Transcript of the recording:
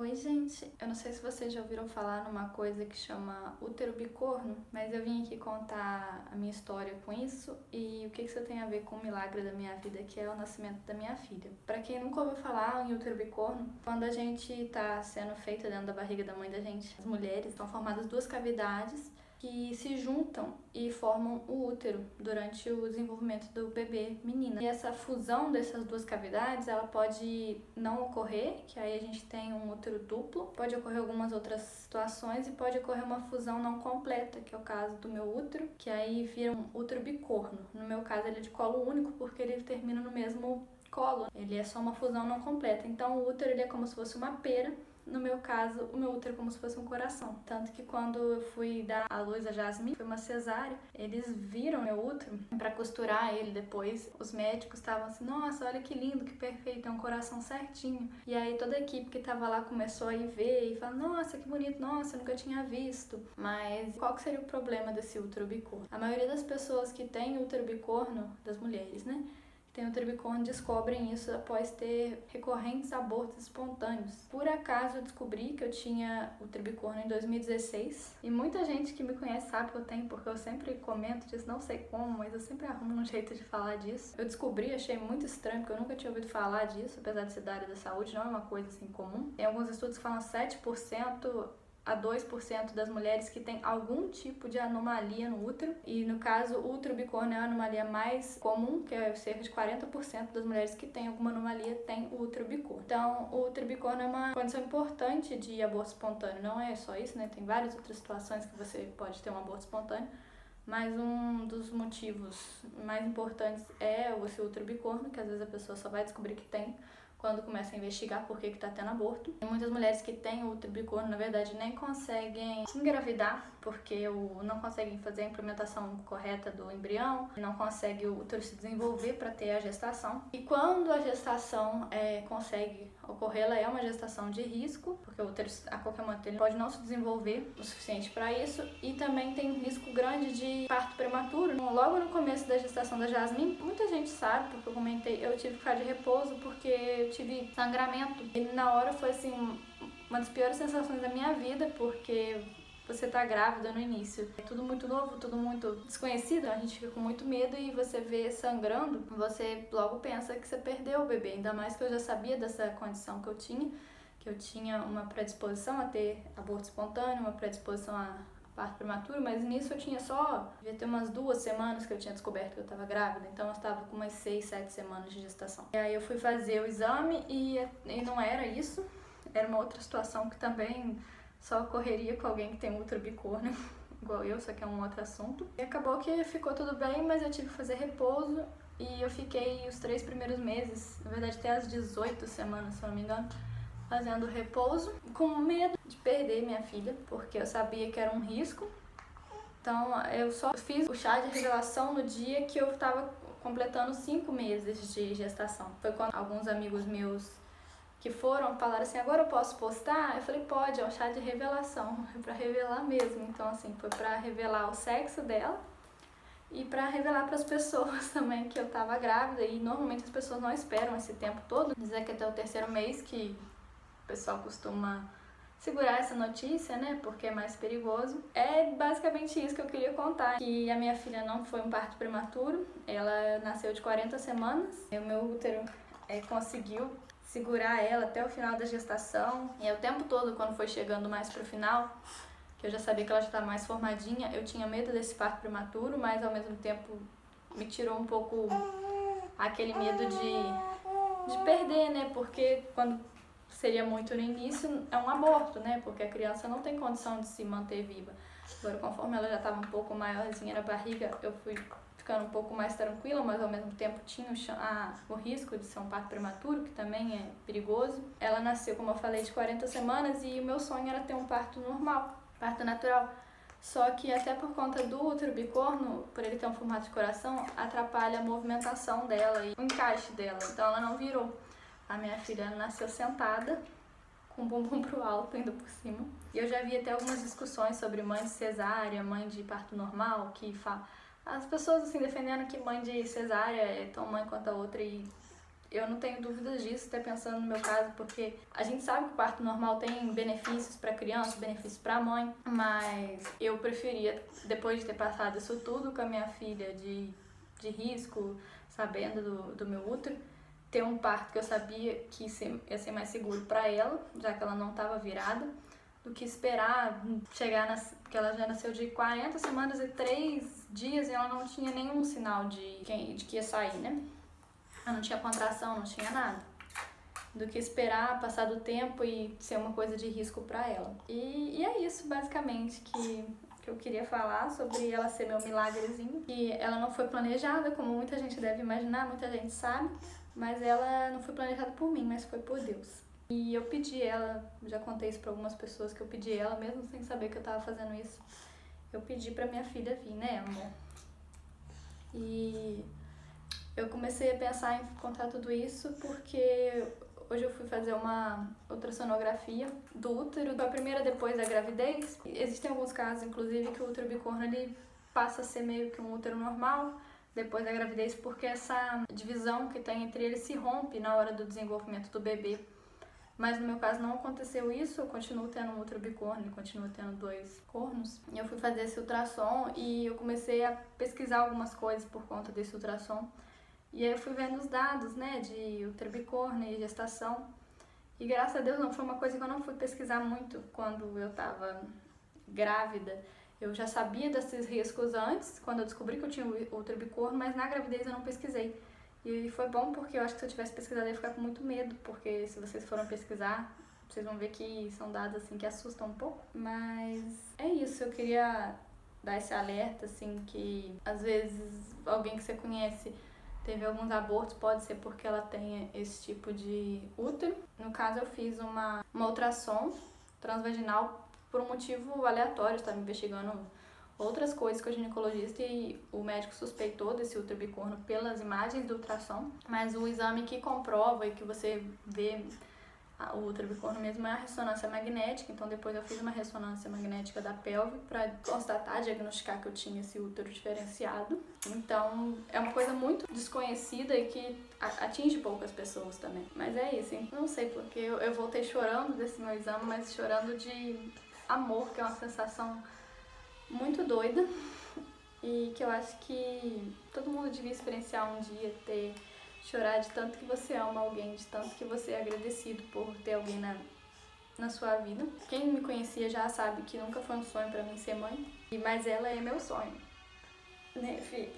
Oi, gente. Eu não sei se vocês já ouviram falar numa coisa que chama útero bicorno, mas eu vim aqui contar a minha história com isso e o que isso tem a ver com o milagre da minha vida, que é o nascimento da minha filha. Pra quem nunca ouviu falar em útero bicorno, quando a gente tá sendo feita dentro da barriga da mãe da gente, as mulheres são formadas duas cavidades que se juntam e formam o útero durante o desenvolvimento do bebê menina. E essa fusão dessas duas cavidades, ela pode não ocorrer, que aí a gente tem um útero duplo, pode ocorrer algumas outras situações e pode ocorrer uma fusão não completa, que é o caso do meu útero, que aí vira um útero bicorno. No meu caso ele é de colo único porque ele termina no mesmo colo, ele é só uma fusão não completa. Então o útero ele é como se fosse uma pera. No meu caso, o meu útero é como se fosse um coração. Tanto que quando eu fui dar à luz a Jasmine, foi uma cesárea, eles viram meu útero pra costurar ele depois. Os médicos estavam assim, nossa, olha que lindo, que perfeito, é um coração certinho. E aí toda a equipe que tava lá começou a ir ver e falar, nossa, que bonito, nossa, eu nunca tinha visto. Mas qual que seria o problema desse útero bicorno? A maioria das pessoas que tem útero bicorno, das mulheres, né? Tem útero bicorno descobrem isso após ter recorrentes abortos espontâneos. Por acaso eu descobri que eu tinha útero bicorno em 2016 e muita gente que me conhece sabe que eu tenho, porque eu sempre comento disso, não sei como, mas eu sempre arrumo um jeito de falar disso. Eu descobri, achei muito estranho, porque eu nunca tinha ouvido falar disso, apesar de ser da área da saúde, não é uma coisa assim comum. Tem alguns estudos que falam 7% a 2% das mulheres que têm algum tipo de anomalia no útero. E no caso, o útero bicorno é a anomalia mais comum, que é cerca de 40% das mulheres que têm alguma anomalia têm o útero bicorno. Então, o útero bicorno é uma condição importante de aborto espontâneo. Não é só isso, né? Tem várias outras situações que você pode ter um aborto espontâneo. Mas um dos motivos mais importantes é o seu útero bicorno, que às vezes a pessoa só vai descobrir que tem quando começa a investigar por que tá tendo aborto. Tem muitas mulheres que têm o útero bicorno, na verdade, nem conseguem engravidar, porque não conseguem fazer a implementação correta do embrião, não consegue o útero se desenvolver para ter a gestação. E quando a gestação consegue ocorrer, ela é uma gestação de risco, porque o útero, a qualquer momento, ele pode não se desenvolver o suficiente para isso, e também tem um risco grande de parto prematuro. Logo no começo da gestação da Jasmine, muita gente sabe, porque eu comentei, eu tive que ficar de repouso porque eu tive sangramento. E na hora foi assim, uma das piores sensações da minha vida, porque você tá grávida no início. É tudo muito novo, tudo muito desconhecido, a gente fica com muito medo e você vê sangrando, você logo pensa que você perdeu o bebê. Ainda mais que eu já sabia dessa condição que eu tinha uma predisposição a ter aborto espontâneo, uma predisposição a parto prematuro, mas nisso eu tinha devia ter umas 2 semanas que eu tinha descoberto que eu estava grávida, então eu estava com umas 6, 7 semanas de gestação. E aí eu fui fazer o exame e não era isso, era uma outra situação que também só ocorreria com alguém que tem útero bicorno, igual eu, só que é um outro assunto. E acabou que ficou tudo bem, mas eu tive que fazer repouso e eu fiquei os 3 primeiros meses, na verdade até as 18 semanas, se eu não me engano, fazendo repouso, com medo de perder minha filha, porque eu sabia que era um risco. Então eu só fiz o chá de revelação no dia que eu estava completando 5 meses de gestação. Foi quando alguns amigos meus que falaram assim, agora eu posso postar? Eu falei, pode, é um chá de revelação, é pra revelar mesmo. Então assim, foi pra revelar o sexo dela e pra revelar pras pessoas também que eu tava grávida. E normalmente as pessoas não esperam esse tempo todo, dizer que até o 3º mês que o pessoal costuma segurar essa notícia, né, porque é mais perigoso. É basicamente isso que eu queria contar, que a minha filha não foi um parto prematuro, ela nasceu de 40 semanas, o meu útero conseguiu segurar ela até o final da gestação, e o tempo todo, quando foi chegando mais pro final, que eu já sabia que ela já estava mais formadinha, eu tinha medo desse parto prematuro, mas ao mesmo tempo me tirou um pouco aquele medo de perder, né, porque quando seria muito no início, é um aborto, né? Porque a criança não tem condição de se manter viva. Agora, conforme ela já estava um pouco maiorzinha na barriga, eu fui ficando um pouco mais tranquila, mas ao mesmo tempo tinha o risco de ser um parto prematuro, que também é perigoso. Ela nasceu, como eu falei, de 40 semanas e o meu sonho era ter um parto normal, parto natural. Só que até por conta do útero bicorno, por ele ter um formato de coração, atrapalha a movimentação dela e o encaixe dela. Então ela não virou. A minha filha nasceu sentada, com o bumbum pro alto, indo por cima. E eu já vi até algumas discussões sobre mãe de cesárea, mãe de parto normal, as pessoas assim defendendo que mãe de cesárea é tão mãe quanto a outra e Eu não tenho dúvidas disso, até pensando no meu caso, porque a gente sabe que o parto normal tem benefícios para a criança, benefícios para a mãe, mas eu preferia, depois de ter passado isso tudo com a minha filha de risco, sabendo do meu útero, ter um parto que eu sabia que ia ser mais seguro para ela, já que ela não estava virada, do que esperar chegar porque ela já nasceu de 40 semanas e 3 dias e ela não tinha nenhum sinal de que ia sair, né? Ela não tinha contração, não tinha nada. Do que esperar passar do tempo e ser uma coisa de risco para ela. E é isso, basicamente, que eu queria falar sobre ela ser meu milagrezinho. E ela não foi planejada, como muita gente deve imaginar, muita gente sabe, mas ela não foi planejada por mim, mas foi por Deus. E eu pedi ela, já contei isso pra algumas pessoas, que eu pedi ela, mesmo sem saber que eu tava fazendo isso, eu pedi pra minha filha vir, né, amor? E eu comecei a pensar em contar tudo isso porque hoje eu fui fazer uma ultrassonografia do útero, a primeira depois da gravidez. Existem alguns casos, inclusive, que o útero bicorno ele passa a ser meio que um útero normal depois da gravidez, porque essa divisão que tem entre eles se rompe na hora do desenvolvimento do bebê. Mas no meu caso não aconteceu isso, eu continuo tendo um útero bicorno e continuo tendo 2 cornos. Eu fui fazer esse ultrassom e eu comecei a pesquisar algumas coisas por conta desse ultrassom. E aí eu fui vendo os dados, né, de útero bicorno e gestação. E graças a Deus não foi uma coisa que eu não fui pesquisar muito quando eu tava grávida. Eu já sabia desses riscos antes, quando eu descobri que eu tinha útero bicorno, mas na gravidez eu não pesquisei. E foi bom porque eu acho que se eu tivesse pesquisado eu ia ficar com muito medo, porque se vocês foram pesquisar, vocês vão ver que são dados assim que assustam um pouco. Mas é isso, eu queria dar esse alerta, assim, que às vezes alguém que você conhece teve alguns abortos, pode ser porque ela tem esse tipo de útero. No caso, eu fiz uma ultrassom transvaginal por um motivo aleatório, eu estava investigando outras coisas com o ginecologista e o médico suspeitou desse útero bicorno pelas imagens do ultrassom, mas o exame que comprova e que você vê o útero bicorno mesmo é a ressonância magnética. Então depois eu fiz uma ressonância magnética da pelve para constatar, diagnosticar que eu tinha esse útero diferenciado. Então é uma coisa muito desconhecida e que atinge poucas pessoas também. Mas é isso, hein? Não sei porque eu voltei chorando desse meu exame, mas chorando de amor, que é uma sensação muito doida e que eu acho que todo mundo devia experienciar um dia, chorar de tanto que você ama alguém, de tanto que você é agradecido por ter alguém na sua vida. Quem me conhecia já sabe que nunca foi um sonho pra mim ser mãe, mas ela é meu sonho, né, filho?